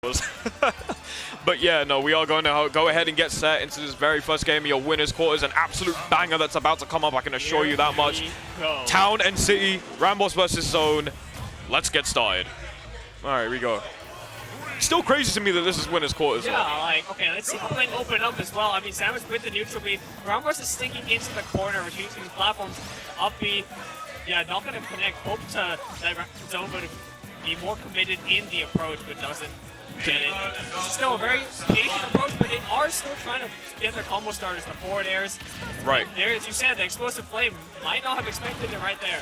But yeah, no, we are going to go ahead and get set into this very first game of your winners quarters. An absolute banger that's about to come up, I can assure you that much. Town and City, RAMBOSS versus Zone. Let's get started. All right, here we go. Still crazy to me that this is winners quarters. Yeah, like, okay, let's see how they open up as well. I mean, Samus with the neutral beat. RAMBOSS is sneaking into the corner, which using these platforms up B. Yeah, not going to connect. Hope to that Zone would be more committed in the approach, but doesn't. It's still a very patient approach, but they are still trying to get their combo starters, the forward airs. Right. There, as you said, the explosive flame might not have expected it right there.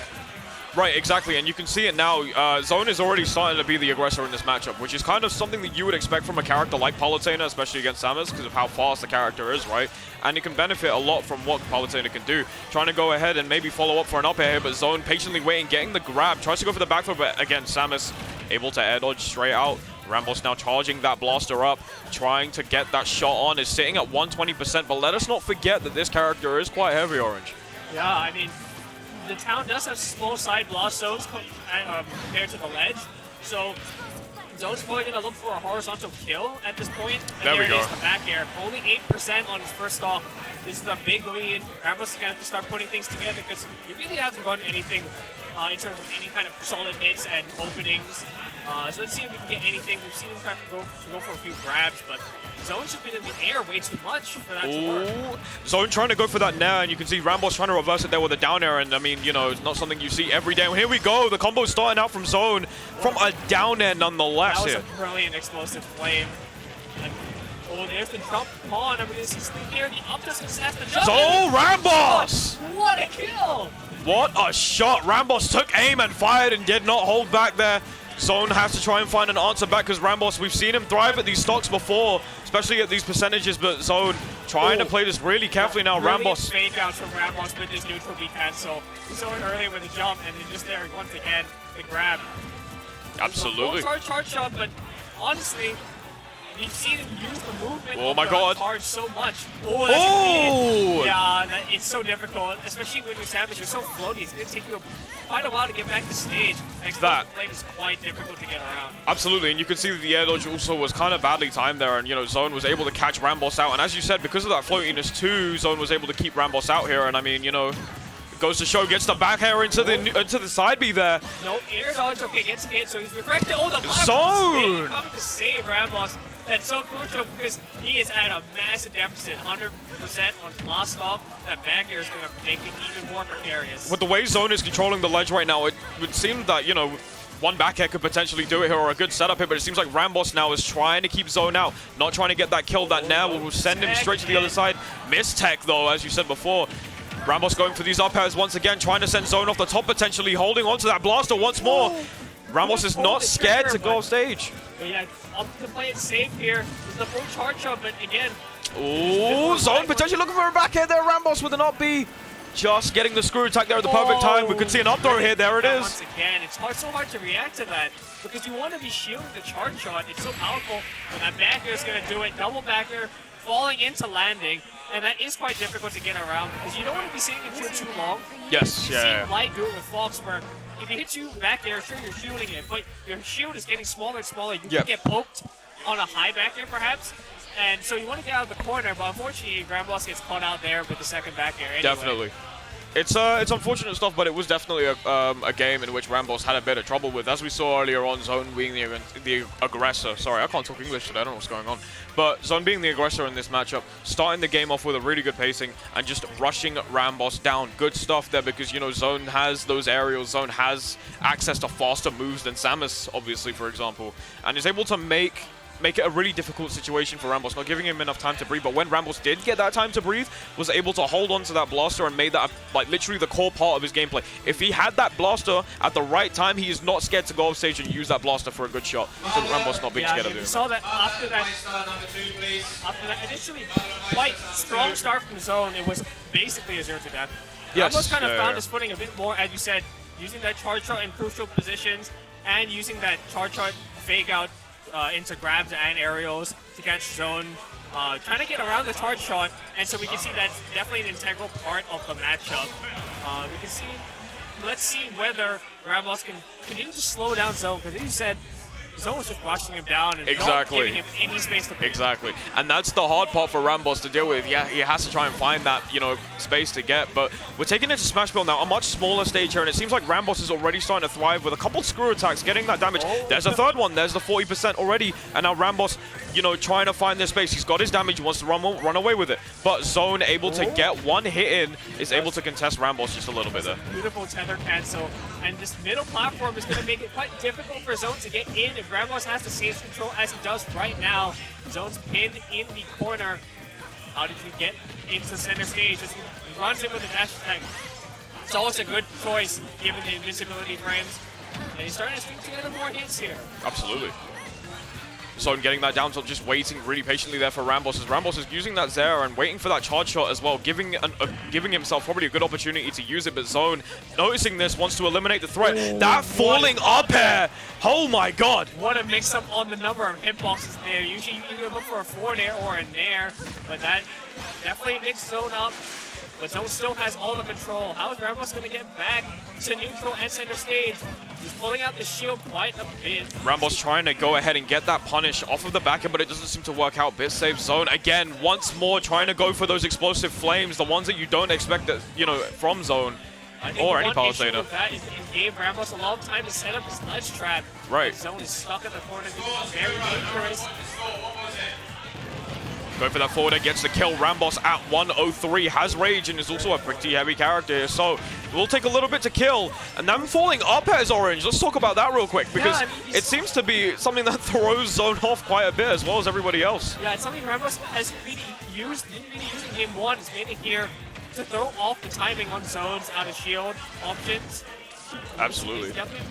Right, exactly, and you can see it now. Zone is already starting to be the aggressor in this matchup, which is kind of something that you would expect from a character like Palutena, especially against Samus, because of how fast the character is, right? And it can benefit a lot from what Palutena can do. Trying to go ahead and maybe follow up for an up air here, but Zone patiently waiting, getting the grab, tries to go for the back throw, but again, Samus able to air dodge straight out. RAMBOSS now charging that blaster up, trying to get that shot on, is sitting at 120%, but let us not forget that this character is quite heavy, Orange. Yeah, I mean, the town does have small side blast zones compared to the ledge, so Zone's probably going to look for a horizontal kill at this point. And there we go. It is the back air. Only 8% on his first stock. This is a big lead. RAMBOSS is going to have to start putting things together because you really haven't run anything in terms of any kind of solid hits and openings. So let's see if we can get anything. We've seen him try to go for a few grabs, but Zone's just been in the air way too much for that to work. Zone trying to go for that nair, and you can see RAMBOSS trying to reverse it there with a down air, and I mean, you know, it's not something you see every day. And here we go, the combo starting out from Zone from a down air nonetheless. That was a brilliant explosive flame. And, oh, there's the jump pawn. I mean, this is here. The up doesn't have the jump. Oh, RAMBOSS! What a kill! What a shot! RAMBOSS took aim and fired and did not hold back there. Zone has to try and find an answer back because RAMBOSS, we've seen him thrive at these stocks before, especially at these percentages, but Zone trying to play this really carefully now. RAMBOSS. Fake outs from RAMBOSS with his neutral beat cancel. Zone early with a jump and then just there once again, the grab. Absolutely. Charge shot, but honestly, you've seen him use the movement oh my God. Charge so much. Oh! Yeah, it's so difficult, especially when you're Samus. You're so floaty. It's going to take you quite a while to get back to stage. That flame is quite difficult to get around. Absolutely, and you can see that the air dodge also was kind of badly timed there, and you know, Zone was able to catch RAMBOSS out. And as you said, because of that floatiness too, Zone was able to keep RAMBOSS out here. And I mean, you know, goes to show, gets the back air into the side B there. No, air dodge, okay, gets the hit, so he's reflected. Oh, the Zone coming to save RAMBOSS. That's so crucial because he is at a massive deficit, 100% on last stop. That back air is going to make it even more precarious. With the way Zone is controlling the ledge right now, it would seem that, you know, one back air could potentially do it here or a good setup here, but it seems like RAMBOSS now is trying to keep Zone out, not trying to get that kill. That nair will send him straight to the other side. Mistech though, as you said before. RAMBOSS going for these up airs once again, trying to send Zone off the top, potentially holding onto that blaster once more. RAMBOSS is not scared to go off stage. But yeah, up to play it safe here. There's the full charge shot, but again. Oh, Zone potentially looking for a back air there. RAMBOSS with an up B. Just getting the screw attack there at the perfect time. We could see an up throw here. There it is. Once again, it's so hard to react to that because you want to be shielding the charge shot. It's so powerful. And that back air is going to do it. Double back air, falling into landing. And that is quite difficult to get around because you don't want to be sitting in for too long. Yes, yeah. You've seen Light do it with Fox where if it hits you back there, sure, you're shielding it, but your shield is getting smaller and smaller. You can get poked on a high back there, perhaps. And so you want to get out of the corner, but unfortunately, RAMBOSS gets caught out there with the second back air anyway. Definitely. It's unfortunate stuff, but it was definitely a game in which RAMBOSS had a bit of trouble with. As we saw earlier on, Zone being the aggressor. Sorry, I can't talk English today. I don't know what's going on. But Zone being the aggressor in this matchup, starting the game off with a really good pacing and just rushing RAMBOSS down. Good stuff there because, you know, Zone has those aerials. Zone has access to faster moves than Samus, obviously, for example, and is able to make it a really difficult situation for RAMBOSS, not giving him enough time to breathe. But when RAMBOSS did get that time to breathe, was able to hold on to that blaster and made that like literally the core part of his gameplay. If he had that blaster at the right time, he is not scared to go off stage and use that blaster for a good shot. So RAMBOSS not being scared of doing that. Saw that after that initially quite strong start from Zone, it was basically a 0 to death. Yes, RAMBOSS kind of found his footing a bit more, as you said, using that charge shot in crucial positions and using that charge shot fake out into grabs and aerials to catch Zone, trying to get around the charge shot, and so we can see that's definitely an integral part of the matchup. We can see, let's see whether RAMBOSS can continue to slow down Zone, because as you said, Zone was just rushing him down and Exactly. not giving him any space to breathe. Exactly. And that's the hard part for RAMBOSS to deal with. Yeah, he has to try and find that, you know, space to get. But we're taking it to Smash Build now, a much smaller stage here, and it seems like RAMBOSS is already starting to thrive with a couple screw attacks, getting that damage. There's a third one. There's the 40% already. And now RAMBOSS, you know, trying to find this space. He's got his damage. He wants to run away with it. But Zone able to get one hit in, is able to contest RAMBOSS just a little bit there. Beautiful tether cancel. And this middle platform is going to make it quite difficult for Zone to get in if RAMBOSS has the stage control as he does right now. Zone's pinned in the corner. How did he get into center stage? He runs in with a dash attack. It's always a good choice given the invisibility frames. And he's starting to string together more hits here. Absolutely. Zone getting that down tilt, just waiting really patiently there for RAMBOSS, as RAMBOSS is using that Zera and waiting for that charge shot as well, giving himself probably a good opportunity to use it, but Zone, noticing this, wants to eliminate the threat. That falling up air! Oh my god! What a mix-up on the number of hitboxes there. Usually you either look for a forward air or a nair, but that definitely mixed Zone up. But Zone still has all the control. How is RAMBOSS going to get back to neutral and center stage? He's pulling out the shield quite a bit. RAMBOSS trying to go ahead and get that punish off of the back end, but it doesn't seem to work out. Bit save Zone again, once more trying to go for those explosive flames, the ones that you don't expect, that, you know, from Zone or any Palutena. That is, it gave RAMBOSS a long time to set up his ledge trap. Right. Zone is stuck in the corner. Very dangerous. Going for that forward air, gets the kill. RAMBOSS at 103, has rage and is also a pretty heavy character here, so it will take a little bit to kill. And then falling up as Orange, let's talk about that real quick, because it seems to be something that throws Zone off quite a bit, as well as everybody else. Yeah, it's something RAMBOSS has really used in game one. It's made it here to throw off the timing on Zones out of shield options. Absolutely. It's definitely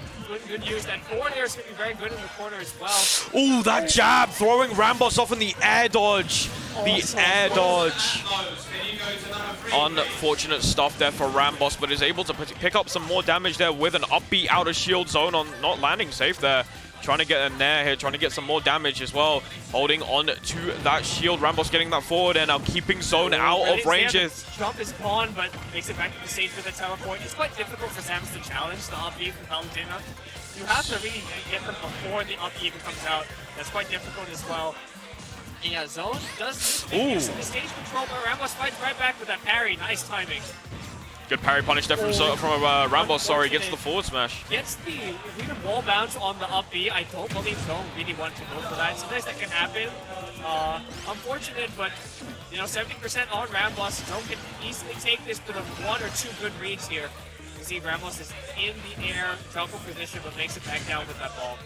good use. That forward air is going to be very good in the corner as well. Ooh, that jab, throwing RAMBOSS off in the air dodge. The air dodge. Unfortunate stuff there for RAMBOSS, but is able to pick up some more damage there with an upbeat out of shield. Zone on not landing safe there. Trying to get a nair here, trying to get some more damage as well. Holding on to that shield. RAMBOSS getting that forward and now keeping Zone out of ranges. Jump is gone, but makes it back to the stage with a teleport. It's quite difficult for Samus to challenge the up-B from Palutena. You have to really get them before the up-B even comes out. That's quite difficult as well. And yeah, Zone does use the stage control, but RAMBOSS fights right back with that parry. Nice timing. Good parry punish there from RAMBOSS, sorry, gets the forward smash. Gets the wall bounce on the up B. I don't believe Zone really wanted to go for that. Sometimes that can happen. Unfortunate, but you know, 70% on RAMBOSS. Zone can easily take this with one or two good reads here. You see RAMBOSS is in the air, juggle position, but makes it back down with that ball.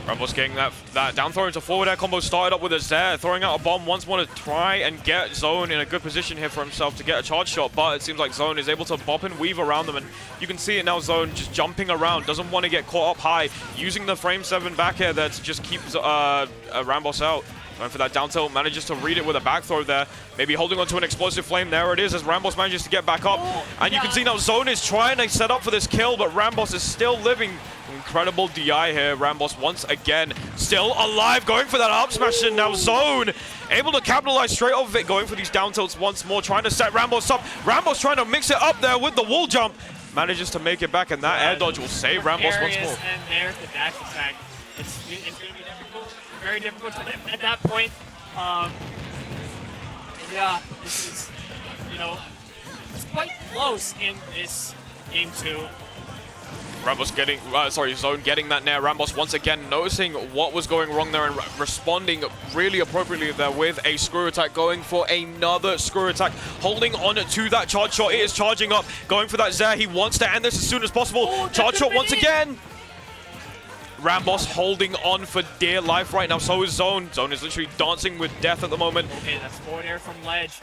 RAMBOSS getting that down throw into forward air combo, started up with a Zare, throwing out a bomb once more to try and get Zone in a good position here for himself to get a charge shot, but it seems like Zone is able to bop and weave around them, and you can see it now. Zone just jumping around, doesn't want to get caught up high, using the frame 7 back air there to just keep RAMBOSS out. Going for that down tilt, manages to read it with a back throw there. Maybe holding onto an explosive flame. There it is as RAMBOSS manages to get back up. And you can see now Zone is trying to set up for this kill, but RAMBOSS is still living. Incredible DI here. RAMBOSS once again still alive, going for that up smash, and now Zone able to capitalize straight off of it, going for these down tilts once more, trying to set RAMBOSS up. RAMBOSS trying to mix it up there with the wall jump. Manages to make it back, and that air dodge will save RAMBOSS once more. And there's the dash attack. It's going to be difficult, very difficult to live at that point. Yeah, this is, you know, it's quite close in this game 2. RAMBOSS getting, Zone getting that nair. RAMBOSS once again noticing what was going wrong there and responding really appropriately there with a screw attack, going for another screw attack, holding on to that charge shot. It is charging up, going for that Zare. He wants to end this as soon as possible. Charge shot once again. RAMBOSS holding on for dear life right now. So is Zone. Zone is literally dancing with death at the moment. Okay, that's forward air from ledge.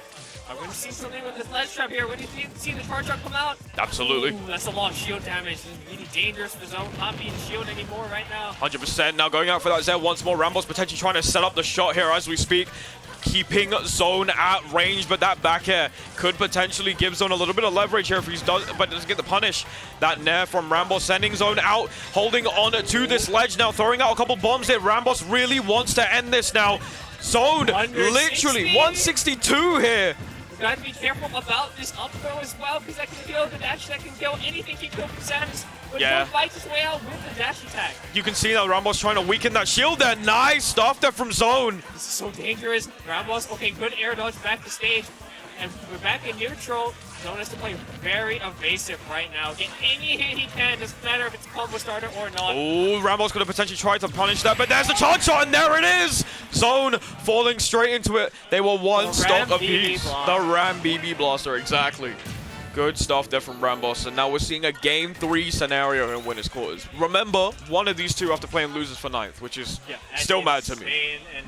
Are we going to see something with this ledge trap here? When do you see the charge up come out? Absolutely. Ooh, that's a lot of shield damage. It's really dangerous for Zone. Not being shield anymore right now. 100% now going out for that Zed once more. RAMBOSS potentially trying to set up the shot here as we speak. Keeping Zone at range, but that back air could potentially give Zone a little bit of leverage here if he doesn't get the punish. That nair from RAMBOSS sending Zone out, holding on to this ledge now, throwing out a couple bombs there. RAMBOSS really wants to end this now. Zone literally 162 here. You gotta be careful about this up throw as well, because that can kill the dash, that can kill anything can kill from Samus. But he fights his way out with the dash attack. You can see now RAMBOSS trying to weaken that shield there. Nice stuff there from Zone. This is so dangerous. RAMBOSS, okay, good air dodge back to stage. And we're back in neutral. Zone has to play very evasive right now. Get any hit he can, doesn't matter if it's a combo starter or not. Oh, RAMBOSS could have potentially tried to punish that, but there's the charge shot, and there it is! Zone falling straight into it. They were one stock apiece. The Ram BB Blaster, exactly. Good stuff there from RAMBOSS, and now we're seeing a Game 3 scenario in winners' quarters. Remember, one of these two have to play in losers for 9th, which is still mad to me. And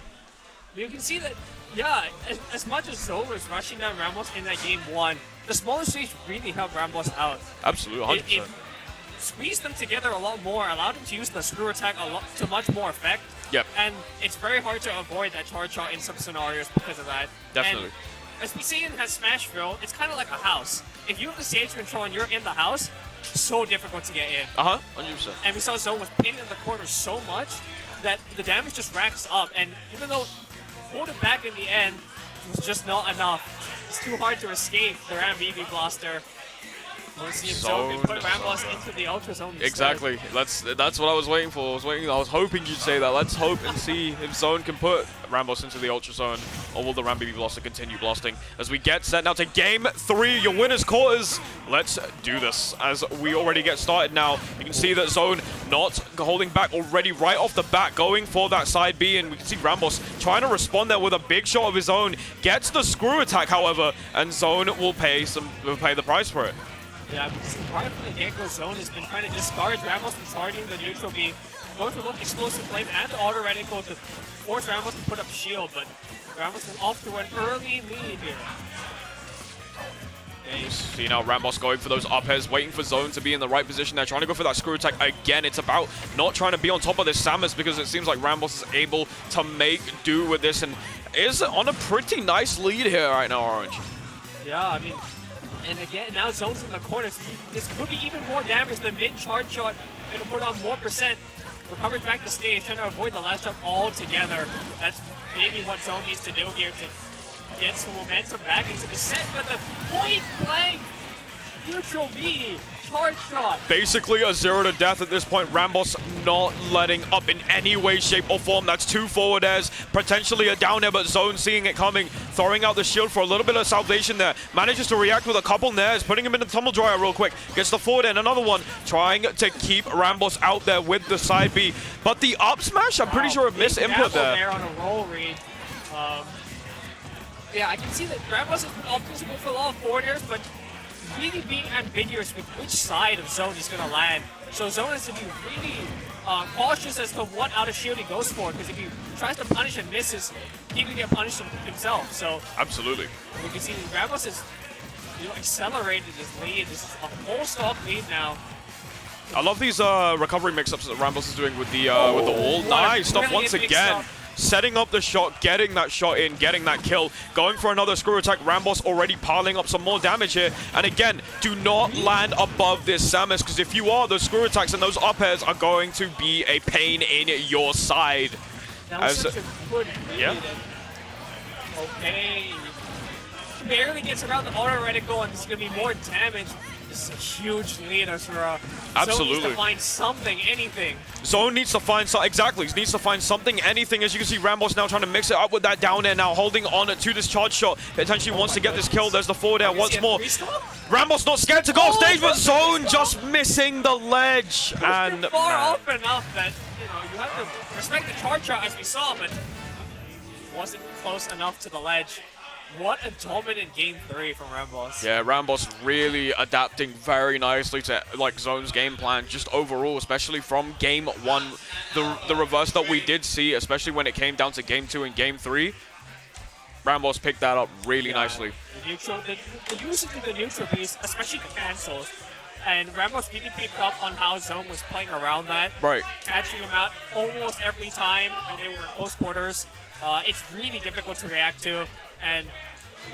you can see that, yeah, as much as Zone was rushing down RAMBOSS in that Game 1, the smaller stage really helped RAMBOSS out. Absolutely, 100%. It squeezed them together a lot more, allowed them to use the screw attack to much more effect. Yep. And it's very hard to avoid that charge shot in some scenarios because of that. Definitely. And as we see in that Smashville, it's kind of like a house. If you have the stage control and you're in the house, so difficult to get in. 100%. And we saw Zone was pinned in the corner so much that the damage just racks up. And even though pulled it back in the end, it was just not enough. It's too hard to escape the Ram BB Blaster. We'll see if Zone can put RAMBOSS into the Ultra Zone instead. Exactly. That's what I was waiting for. I was hoping you'd say that. Let's hope and see if Zone can put RAMBOSS into the Ultra Zone, or will the Ram BB Blaster continue blasting? As we get set now to Game 3, your winners' quarters. Let's do this. As we already get started now, you can see that Zone not holding back already right off the bat, going for that side B, and we can see RAMBOSS trying to respond there with a big shot of his own. Gets the screw attack, however, and Zone will pay the price for it. Yeah, because part of the get-go Zone has been trying to discourage RAMBOSS from starting the neutral B, going for both explosive flames and the auto reticle to force RAMBOSS to put up shield, but RAMBOSS is off to an early lead here. You see now RAMBOSS going for those up airs, waiting for Zone to be in the right position there, trying to go for that screw attack again. It's about not trying to be on top of this Samus, because it seems like RAMBOSS is able to make do with this and is on a pretty nice lead here right now, Orange. Yeah, I mean, and again, now Zone's in the corner. So this could be even more damage than mid-charge shot. It'll put on more percent. Recovers back to stage, trying to avoid the last jump altogether. That's maybe what Zone needs to do here to get some momentum back into the set. But the point-blank neutral B charge shot. Basically a 0 to death at this point. RAMBOSS not letting up in any way, shape, or form. That's 2 forward airs, potentially a down air, but Zone seeing it coming, throwing out the shield for a little bit of salvation there. Manages to react with a couple nairs, putting him in the tumble dryer real quick. Gets the forward air, and another one, trying to keep RAMBOSS out there with the side B. But the up smash, I'm pretty sure a misinput there. On a roll read. Yeah, I can see that RAMBOSS has been optimal for a lot of forward airs, but really being ambiguous with which side of Zone he's going to land. So Zone has to be really cautious as to what out of shield he goes for, because if he tries to punish and misses, he can get punished himself. So absolutely, we can see RAMBOSS has accelerated his lead. This is a whole stock lead now. I love these recovery mix-ups that RAMBOSS is doing with the wall. Nice stuff once again. Setting up the shot, getting that shot in, getting that kill, going for another screw attack. RAMBOSS already piling up some more damage here. And again, do not land above this Samus, because if you are, those screw attacks and those up airs are going to be a pain in your side. That was such a good lead. Yeah. Okay. Barely gets around the auto reticle, and this is going to be more damage. This is a huge lead as for absolutely. Zone needs to find something, anything. Zone needs to find exactly. He needs to find something, anything. As you can see, RAMBOSS now trying to mix it up with that down air, now holding on to this charge shot. Potentially wants to get this kill. There's the forward air once more. RAMBOSS not scared to go off stage, but Zone just missing the ledge. And far off enough that you have to respect the charge shot as we saw, but wasn't close enough to the ledge. What a dominant Game 3 from RAMBOSS. Yeah, RAMBOSS really adapting very nicely to Zone's game plan, just overall, especially from Game 1. The reverse that we did see, especially when it came down to Game 2 and Game 3, RAMBOSS picked that up really nicely. The usage of the neutral piece, especially the cancels, and RAMBOSS really picked up on how Zone was playing around that. Right. Catching him out almost every time when they were in close quarters. It's really difficult to react to. And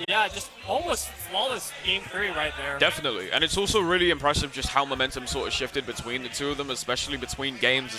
yeah, just almost flawless Game 3 right there. Definitely. And it's also really impressive just how momentum sort of shifted between the two of them, especially between games.